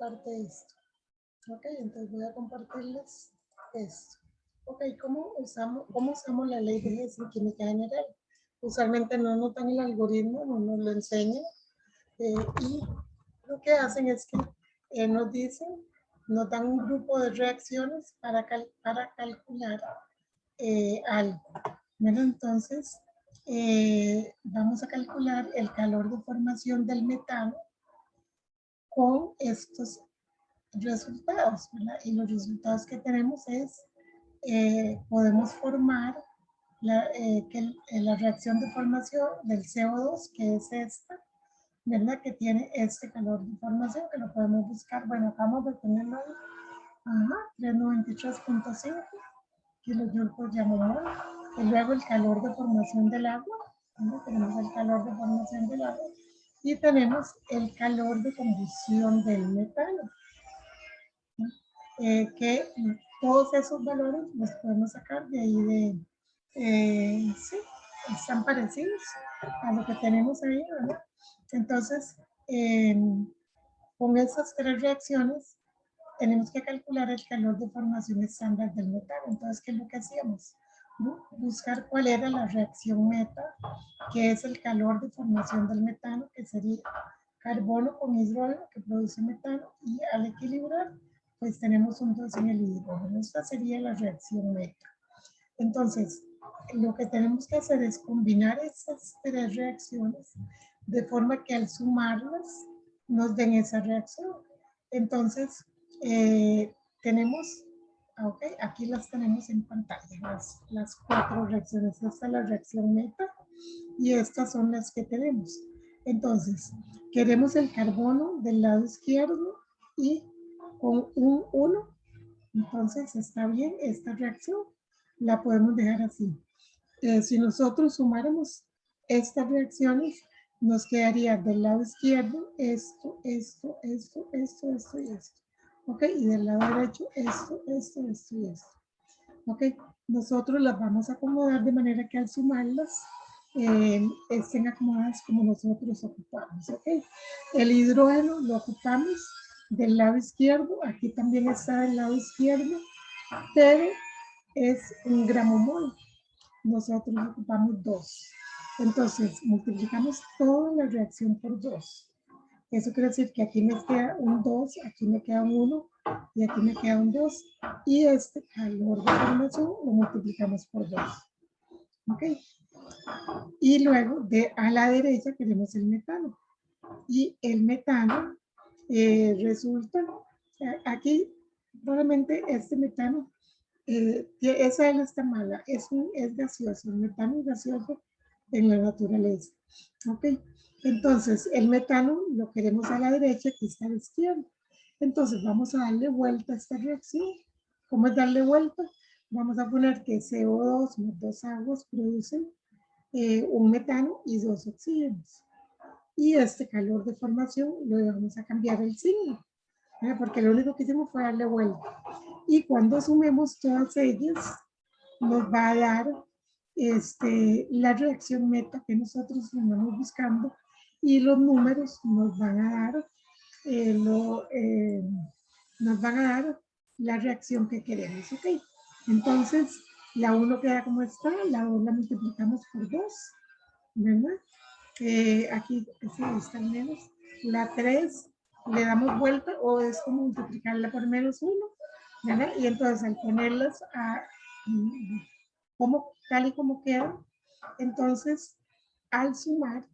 parte esto. Ok, entonces voy a compartirles esto. Ok, ¿cómo usamos la ley de Hess en química general? Usualmente no notan el algoritmo, no nos lo enseñan. Y lo que hacen es que nos dicen, nos dan un grupo de reacciones para calcular algo. Bueno, entonces vamos a calcular el calor de formación del metano con estos resultados, ¿verdad? Y los resultados que tenemos es, podemos formar la reacción de formación del CO2, que es esta, ¿verdad? Que tiene este calor de formación, que lo podemos buscar, bueno, acabamos de tenerlo ahí, 393.5 kilojoules por llamamol, y luego el calor de formación del agua, ¿no? Tenemos el calor de formación del agua, y tenemos el calor de combustión del metano. Que todos esos valores los podemos sacar de ahí sí, están parecidos a lo que tenemos ahí, ¿verdad? Entonces, con esas tres reacciones, tenemos que calcular el calor de formación estándar del metano. Entonces, ¿qué es lo que hacíamos? ¿No? Buscar cuál era la reacción meta, que es el calor de formación del metano, que sería carbono con hidrógeno que produce metano, y al equilibrar, pues tenemos un 2 en el hidrógeno. Esta sería la reacción meta. Entonces, lo que tenemos que hacer es combinar esas tres reacciones de forma que al sumarlas nos den esa reacción. Entonces, tenemos, ok, aquí las tenemos en pantalla, las cuatro reacciones. Esta es la reacción meta y estas son las que tenemos. Entonces, queremos el carbono del lado izquierdo y con un 1, entonces está bien esta reacción, la podemos dejar así. Si nosotros sumáramos estas reacciones, nos quedaría del lado izquierdo esto, esto, esto, esto, esto y esto. Ok, y del lado derecho esto, esto, esto y esto. Ok, nosotros las vamos a acomodar de manera que al sumarlas estén acomodadas como nosotros ocupamos. Ok, el hidrógeno lo ocupamos del lado izquierdo, aquí también está del lado izquierdo, pero es un gramo mol. Nosotros ocupamos 2. Entonces, multiplicamos toda la reacción por 2. Eso quiere decir que aquí me queda un 2, aquí me queda un 1 y aquí me queda un 2. Y este calor de formación lo multiplicamos por 2. ¿Ok? Y luego a la derecha tenemos el metano. Y el metano resulta, aquí probablemente este metano, esa L está mala, es gaseoso, el metano es gaseoso en la naturaleza. ¿Ok? Entonces, el metano lo queremos a la derecha, aquí está a la izquierda. Entonces, vamos a darle vuelta a esta reacción. ¿Cómo es darle vuelta? Vamos a poner que CO2 más 2 aguas producen un metano y 2 oxígenos. Y este calor de formación lo vamos a cambiar el signo, porque lo único que hicimos fue darle vuelta. Y cuando sumemos todas ellas, nos va a dar la reacción meta que nosotros andamos buscando, y los números nos van a dar la reacción que queremos. ¿Ok? Entonces, la 1 queda como está, la 2 la multiplicamos por 2, ¿verdad? Aquí está el menos. La 3 le damos vuelta, o es como multiplicarla por menos 1, ¿verdad? Y entonces al ponerlas tal y como quedan, entonces al sumar,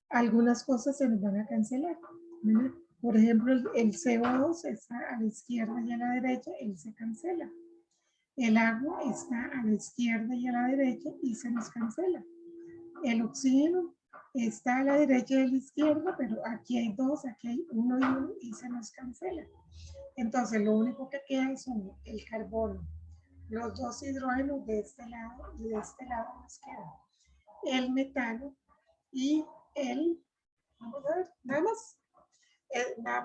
algunas cosas se nos van a cancelar, ¿verdad? Por ejemplo, el CO2 está a la izquierda y a la derecha, él se cancela. El agua está a la izquierda y a la derecha y se nos cancela. El oxígeno está a la derecha y a la izquierda, pero aquí hay 2, aquí hay 1 y 1 y se nos cancela. Entonces, lo único que queda son el carbono, los 2 hidrógenos de este lado, y de este lado nos queda el metano y vamos a ver, nada más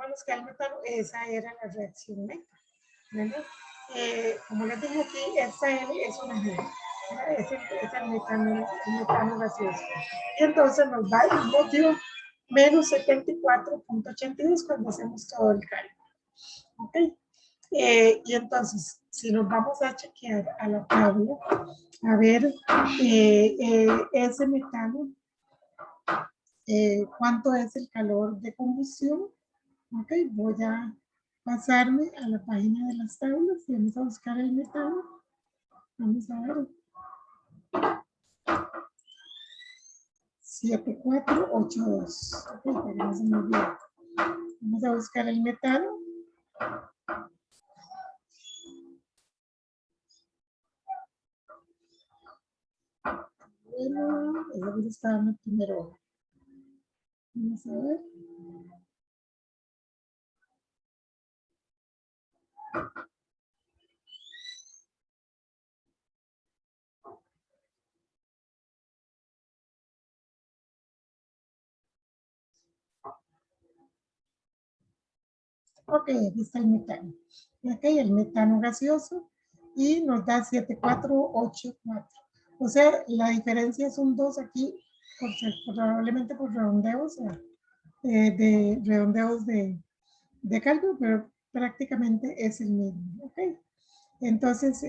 nos queda el metano. Esa era la reacción meta, ¿verdad? Como les dije aquí, esta L es una G. Es el metano gaseoso. Y entonces nos va, nos dio menos 74.82 cuando hacemos todo el cálculo. ¿Ok? Y entonces, si nos vamos a chequear a la tabla, a ver ese metano, cuánto es el calor de combustión. Ok, voy a pasarme a la página de las tablas y vamos a buscar el metano. Vamos a ver. 7482. Ok, para que no se me olvide. Vamos a buscar el metano. Bueno, eso está en el primero. Vamos a ver. Ok, aquí está el metano. Y aquí el metano gaseoso y nos da 7484. O sea, la diferencia es un 2 aquí, probablemente por redondeos, de redondeos de cálculo, pero prácticamente es el mismo. Ok, entonces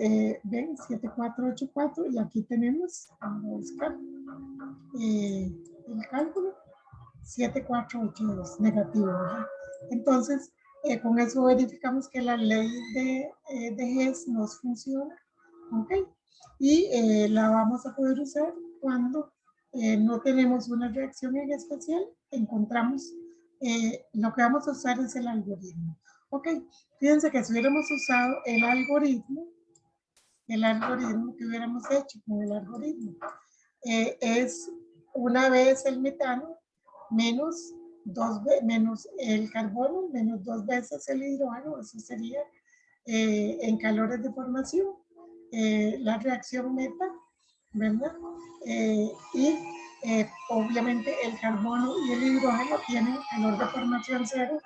ven 7484 y aquí tenemos, vamos a buscar el cálculo. 7482 negativo, ¿verdad? Entonces, con eso verificamos que la ley de Hess nos funciona, ¿ok? Y la vamos a poder usar cuando no tenemos una reacción en especial, encontramos, lo que vamos a usar es el algoritmo, ¿ok? Fíjense que si hubiéramos usado el algoritmo que hubiéramos hecho con el algoritmo, es una vez el metano menos, menos el carbono, menos 2 veces el hidrógeno, eso sería en calores de formación, la reacción meta, ¿verdad? Y obviamente el carbono y el hidrógeno tienen calor de formación cero,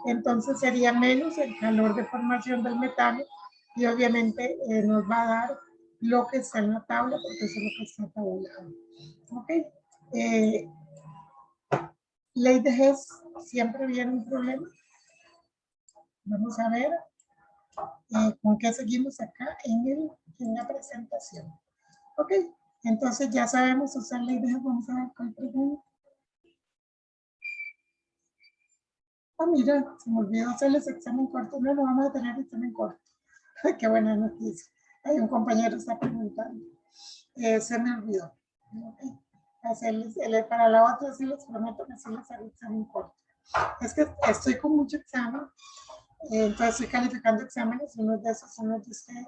entonces sería menos el calor de formación del metano y obviamente nos va a dar lo que está en la tabla, porque eso es lo que está tabulado. ¿Ok? Ley de Hess, siempre viene un problema. Vamos a ver con qué seguimos acá en la presentación. Ok, entonces ya sabemos usar ley de Hess. Vamos a ver cuál pregunta. Ah, mira, se me olvidó hacerles examen corto. No, no vamos a tener examen corto. Qué buena noticia. Hay un compañero que está preguntando. Se me olvidó. Okay. Hacerles, para la otra sí les prometo que sí les hago examen corto. Es que estoy con mucho examen, entonces estoy calificando exámenes, uno de esos son los de ustedes.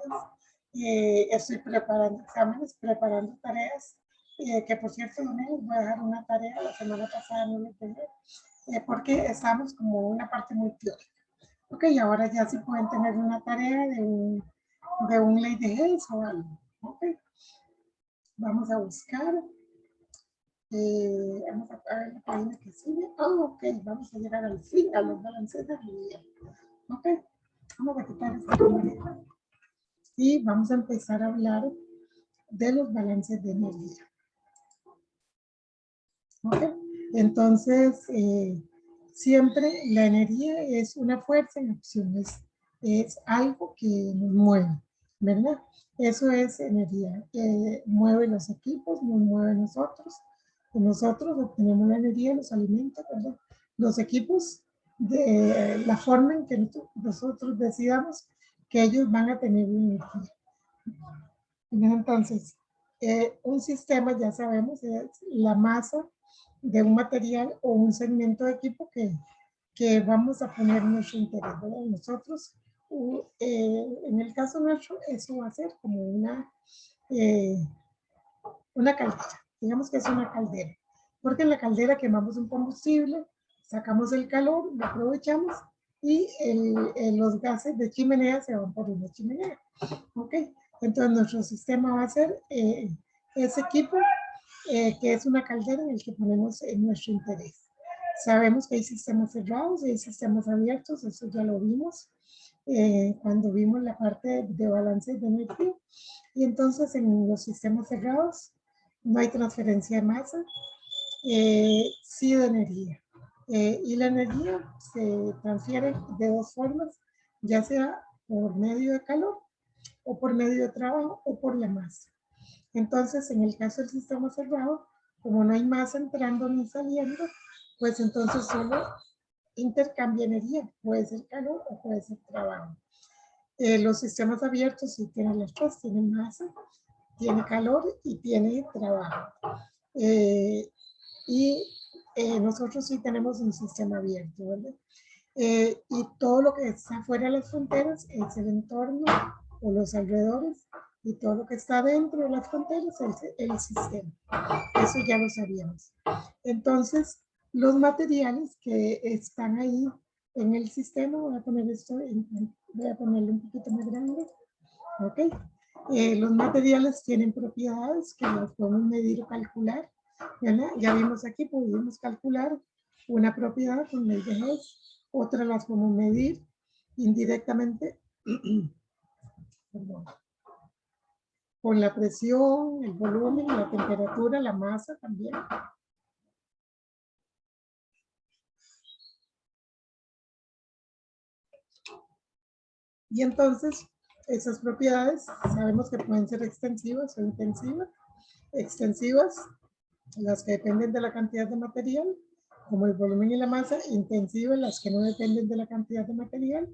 Estoy preparando exámenes, preparando tareas, que por cierto no les voy a dejar una tarea, la semana pasada no les dejé, porque estamos como una parte muy teórica. Ok, ahora ya sí pueden tener una tarea de un ley de Hess o algo. Ok, vamos a buscar. Vamos a ver la página que sigue. Oh, ok, vamos a llegar al fin, a los balances de energía. Ok, vamos a quitar esta cámara y vamos a empezar a hablar de los balances de energía. Ok, entonces siempre la energía es una fuerza en acción, es algo que nos mueve, ¿verdad? Eso es energía, mueve los equipos, nos mueve nosotros. Nosotros obtenemos la energía, los alimentos, ¿verdad? Los equipos, de la forma en que nosotros decidamos que ellos van a tener energía. Entonces, un sistema, ya sabemos, es la masa de un material o un segmento de equipo que vamos a poner nuestro interés, ¿verdad? Nosotros, en el caso nuestro, eso va a ser como una caldera. Digamos que es una caldera, porque en la caldera quemamos un combustible, sacamos el calor, lo aprovechamos y los gases de chimenea se van por una chimenea. ¿Ok? Entonces nuestro sistema va a ser ese equipo que es una caldera en el que ponemos nuestro interés. Sabemos que hay sistemas cerrados y hay sistemas abiertos, eso ya lo vimos cuando vimos la parte de balance de energía. Y entonces en los sistemas cerrados no hay transferencia de masa, sí de energía. Y la energía se transfiere de dos formas. ya sea por medio de calor o por medio de trabajo o por la masa. Entonces, en el caso del sistema cerrado, como no hay masa entrando ni saliendo, pues entonces solo intercambia energía, puede ser calor o puede ser trabajo. Los sistemas abiertos sí tienen las dos, tienen masa, tiene calor y tiene trabajo. Nosotros sí tenemos un sistema abierto, ¿verdad? Y todo lo que está fuera de las fronteras es el entorno o los alrededores, y todo lo que está dentro de las fronteras es el sistema. Eso ya lo sabíamos. Entonces, los materiales que están ahí en el sistema, voy a poner esto, voy a ponerlo un poquito más grande, ¿ok? Los materiales tienen propiedades que las podemos medir o calcular, ¿verdad? Ya vimos aquí, pudimos calcular una propiedad con ley de Hess, otras las podemos medir indirectamente, perdón, con la presión, el volumen, la temperatura, la masa también. Y entonces, esas propiedades sabemos que pueden ser extensivas o intensivas. Extensivas, las que dependen de la cantidad de material, como el volumen y la masa. Intensivas, las que no dependen de la cantidad de material,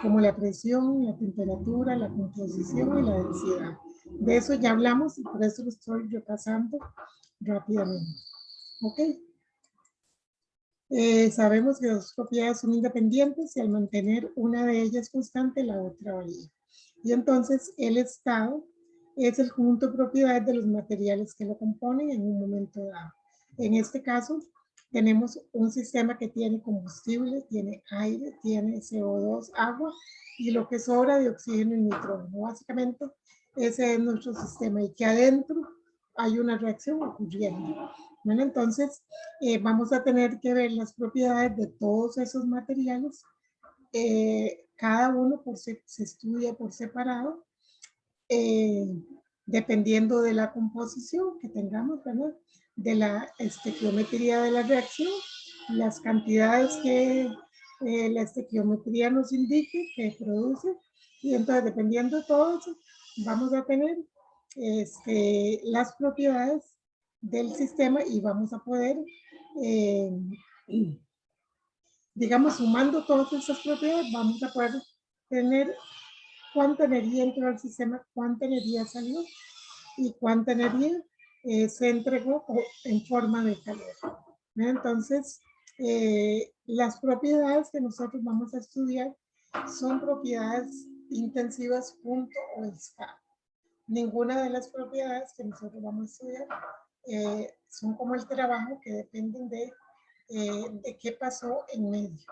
como la presión, la temperatura, la composición y la densidad. De eso ya hablamos y por eso lo estoy repasando rápidamente. ¿Ok? Sabemos que las propiedades son independientes y al mantener una de ellas constante, la otra varía. Y entonces el estado es el conjunto de propiedades de los materiales que lo componen en un momento dado. En este caso, tenemos un sistema que tiene combustible, tiene aire, tiene CO2, agua y lo que sobra de oxígeno y nitrógeno. Básicamente, ese es nuestro sistema y que adentro hay una reacción ocurriendo. Bueno, entonces vamos a tener que ver las propiedades de todos esos materiales. Cada uno se estudia por separado, dependiendo de la composición que tengamos, ¿verdad? De la estequiometría de la reacción, las cantidades que la estequiometría nos indique que produce. Y entonces, dependiendo de todo eso, vamos a tener las propiedades del sistema y vamos a poder, digamos, sumando todas esas propiedades, vamos a poder tener cuánta energía entró al sistema, cuánta energía salió y cuánta energía se entregó en forma de calor. Entonces, las propiedades que nosotros vamos a estudiar son propiedades intensivas, punto o estado. Ninguna de las propiedades que nosotros vamos a estudiar son como el trabajo, que dependen de qué pasó en medio,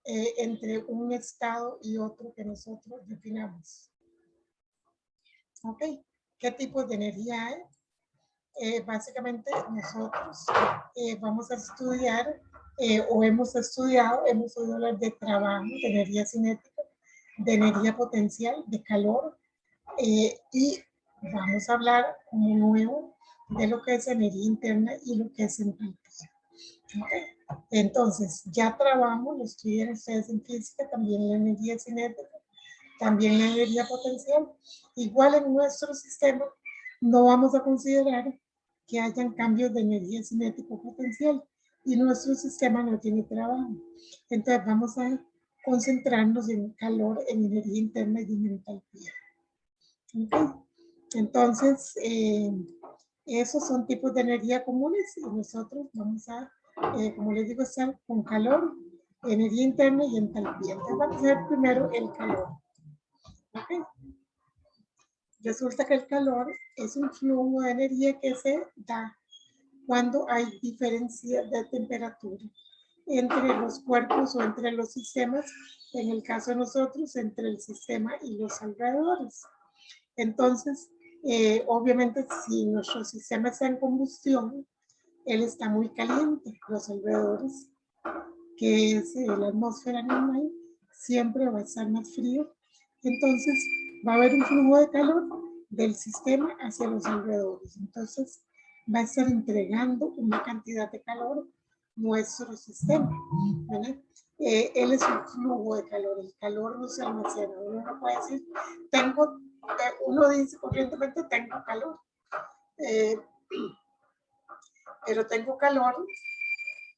entre un estado y otro que nosotros definamos. ¿Ok? ¿Qué tipo de energía hay? Básicamente nosotros vamos a estudiar o hemos estudiado, hemos oído hablar de trabajo, de energía cinética, de energía potencial, de calor, y vamos a hablar como nuevo de lo que es energía interna y lo que es entalpía. ¿Okay? Entonces, ya trabajo, lo estudian ustedes en física, también la energía cinética, también la energía potencial. Igual en nuestro sistema no vamos a considerar que hayan cambios de energía cinética o potencial y nuestro sistema no tiene trabajo. Entonces vamos a concentrarnos en calor, en energía interna y en entalpía. ¿Okay? Entonces, esos son tipos de energía comunes y nosotros vamos a, como les digo, estar con calor, energía interna y entalpía. Entonces vamos a ver primero el calor. ¿Okay? Resulta que el calor es un flujo de energía que se da cuando hay diferencia de temperatura entre los cuerpos o entre los sistemas, en el caso de nosotros, entre el sistema y los alrededores. Entonces, obviamente, si nuestro sistema está en combustión, él está muy caliente. Los alrededores, que es la atmósfera normal, siempre va a estar más frío. Entonces, va a haber un flujo de calor del sistema hacia los alrededores. Entonces, va a estar entregando una cantidad de calor nuestro sistema, ¿verdad? él es un flujo de calor, el calor no se almacena. Uno no puede decir, uno dice corrientemente tengo calor, pero tengo calor,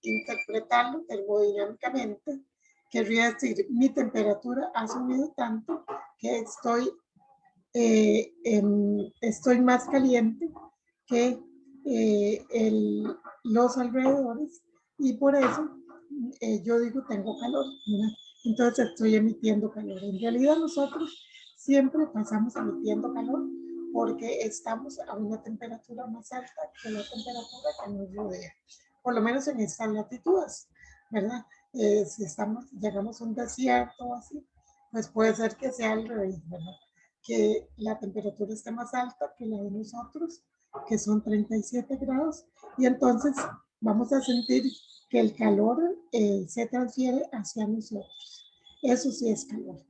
interpretarlo termodinámicamente, querría decir, mi temperatura ha subido tanto que estoy más caliente que los alrededores y por eso yo digo tengo calor, ¿verdad? Entonces estoy emitiendo calor. En realidad nosotros siempre pasamos emitiendo calor porque estamos a una temperatura más alta que la temperatura que nos rodea, por lo menos en estas latitudes, ¿verdad? Si llegamos a un desierto o así, pues puede ser que sea al revés, ¿verdad? Que la temperatura esté más alta que la de nosotros, que son 37 grados, y entonces vamos a sentir que el calor se transfiere hacia nosotros. Eso sí es calor.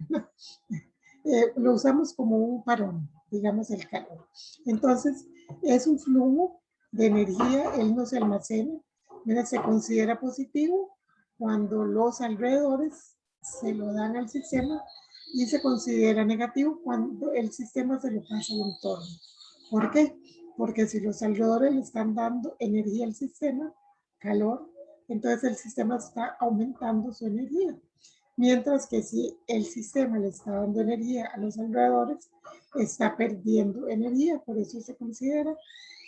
Lo usamos como un parón, digamos el calor. Entonces, es un flujo de energía, él no se almacena, mira, se considera positivo cuando los alrededores se lo dan al sistema y se considera negativo cuando el sistema se lo pasa al entorno. ¿Por qué? Porque si los alrededores le están dando energía al sistema, calor, entonces el sistema está aumentando su energía. Mientras que si el sistema le está dando energía a los alrededores, está perdiendo energía. Por eso se considera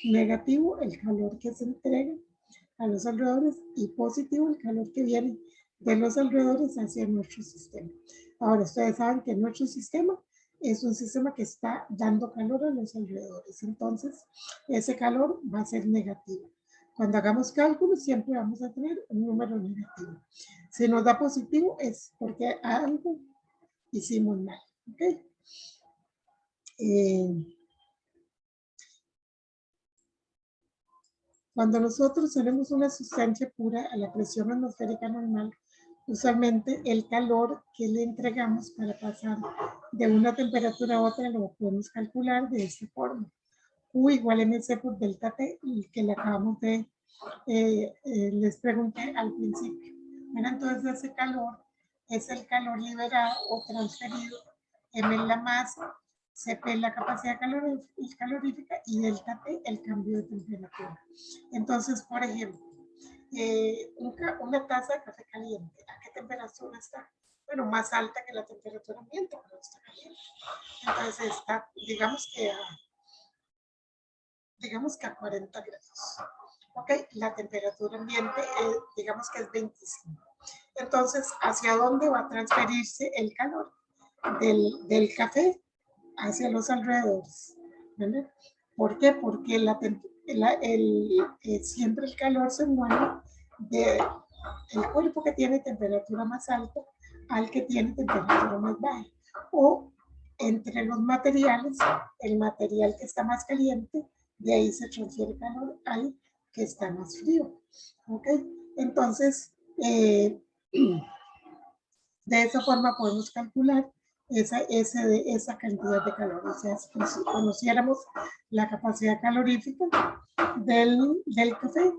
negativo el calor que se entrega a los alrededores y positivo el calor que viene de los alrededores hacia nuestro sistema. Ahora, ustedes saben que nuestro sistema es un sistema que está dando calor a los alrededores. Entonces, ese calor va a ser negativo. Cuando hagamos cálculos, siempre vamos a tener un número negativo. Si nos da positivo, es porque algo hicimos mal. ¿Okay? Cuando nosotros tenemos una sustancia pura a la presión atmosférica normal, usualmente el calor que le entregamos para pasar de una temperatura a otra lo podemos calcular de esta forma. Q igual mc por delta T, que le acabamos de, les pregunté al principio. Bueno, entonces ese calor es el calor liberado o transferido, M es la masa, CP es la capacidad calorífica y delta T el cambio de temperatura. Entonces, por ejemplo, una taza de café caliente, ¿a qué temperatura está? Bueno, más alta que la temperatura ambiente, pero está caliente. Entonces está, digamos que a 40 grados. Ok, la temperatura ambiente, digamos que es 25. Entonces, ¿hacia dónde va a transferirse el calor? Del café hacia los alrededores. ¿Vale? ¿Por qué? Porque siempre el calor se mueve del cuerpo que tiene temperatura más alta al que tiene temperatura más baja. O entre los materiales, el material que está más caliente, de ahí se transfiere calor al que está más frío. ¿Ok? Entonces, de esa forma podemos calcular esa cantidad de calor. O sea, si conociéramos la capacidad calorífica del café,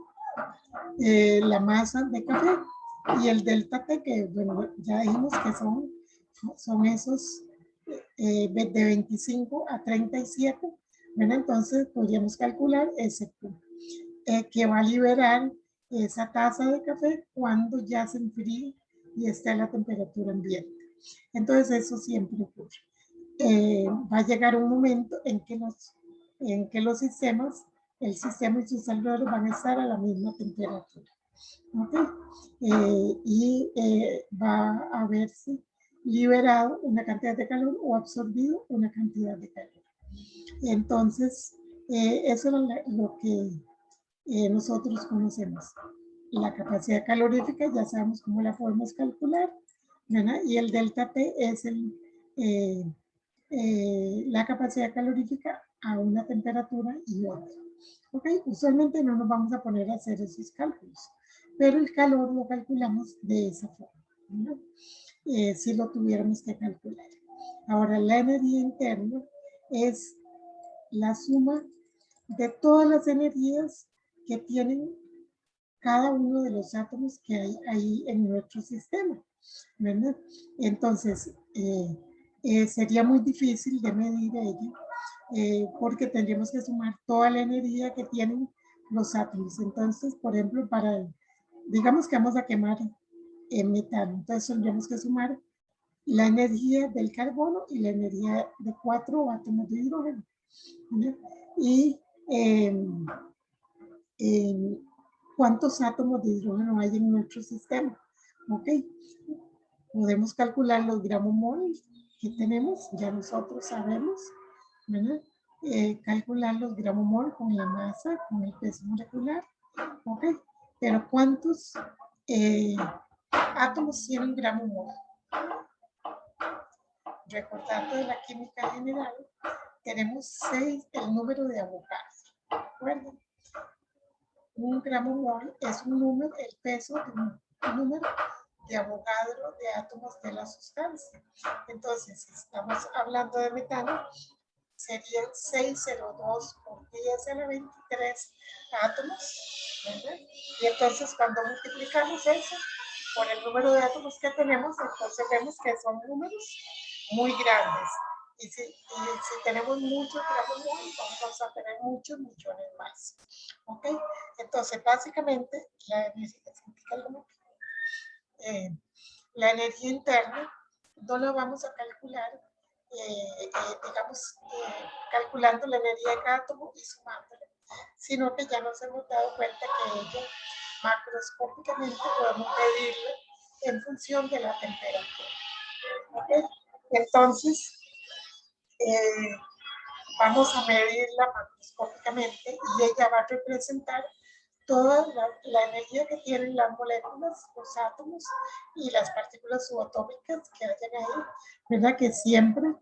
la masa de café y el delta T, que bueno, ya dijimos que son esos de 25 a 37. Bueno, entonces podríamos calcular ese punto que va a liberar esa taza de café cuando ya se enfríe y esté a la temperatura ambiente. Entonces eso siempre ocurre. Va a llegar un momento en que los sistemas, el sistema y sus alrededores van a estar a la misma temperatura. ¿Okay? Va a haberse liberado una cantidad de calor o absorbido una cantidad de calor. Entonces, eso es lo que nosotros conocemos. La capacidad calorífica ya sabemos cómo la podemos calcular, ¿verdad? Y el delta T es la capacidad calorífica a una temperatura y otra. ¿Ok? Usualmente no nos vamos a poner a hacer esos cálculos, pero el calor lo calculamos de esa forma, ¿no? Si lo tuviéramos que calcular. Ahora, la energía interna es la suma de todas las energías que tienen cada uno de los átomos que hay ahí en nuestro sistema. ¿verdad? Entonces, sería muy difícil de medir ella, porque tendríamos que sumar toda la energía que tienen los átomos. Entonces, por ejemplo, digamos que vamos a quemar metano, entonces tendríamos que sumar la energía del carbono y la energía de 4 átomos de hidrógeno, ¿verdad? Y cuántos átomos de hidrógeno hay en nuestro sistema. ¿Ok? Podemos calcular los gramos mol que tenemos, ya nosotros sabemos, ¿verdad? Calcular los gramos mol con la masa, con el peso molecular. ¿Ok? Pero ¿cuántos átomos tienen gramo mol? Recordando de la química general, tenemos 6, el número de Avogadro. ¿Recuerdan? Un gramo mol es un número, el peso de un número de Avogadro de átomos de la sustancia. Entonces, si estamos hablando de metano, serían 602 por 10 a la 23 átomos, ¿verdad? Y entonces cuando multiplicamos eso por el número de átomos que tenemos, entonces vemos que son números muy grandes. Y si tenemos muchos gramos mol, vamos a tener muchos millones más. ¿Ok? Entonces, básicamente, la energía interna no la vamos a calcular, digamos, calculando la energía de cada átomo y sumándola, sino que ya nos hemos dado cuenta que ella macroscópicamente podemos medirla en función de la temperatura. ¿Okay? Entonces, vamos a medirla macroscópicamente y ella va a representar toda la energía que tienen las moléculas, los átomos y las partículas subatómicas que hayan ahí, ¿verdad? Que siempre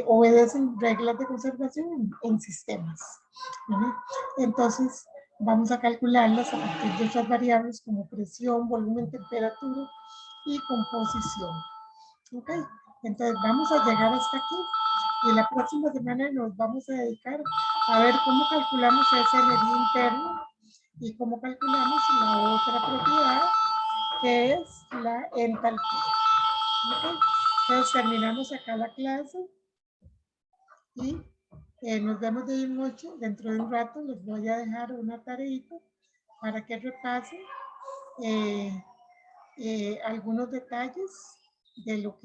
obedecen reglas de conservación en sistemas, ¿verdad? Entonces, vamos a calcularlas a partir de otras variables como presión, volumen, temperatura y composición. ¿Ok? Entonces, vamos a llegar hasta aquí. Y la próxima semana nos vamos a dedicar a ver cómo calculamos esa energía interna y cómo calculamos la otra propiedad, que es la entalpía. ¿Okay? Entonces terminamos acá la clase y nos vemos de noche. Dentro de un rato les voy a dejar una tareita para que repasen algunos detalles de lo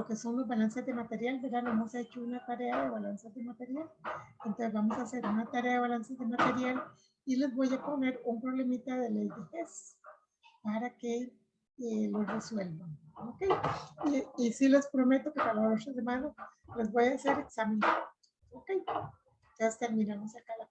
que son los balances de material, ¿verdad? Hemos hecho una tarea de balances de material, entonces vamos a hacer una tarea de balances de material y les voy a poner un problemita de ley de Hess para que lo resuelvan, ¿ok? Y sí les prometo que para la otra semana les voy a hacer examen, ¿ok? Entonces terminamos acá la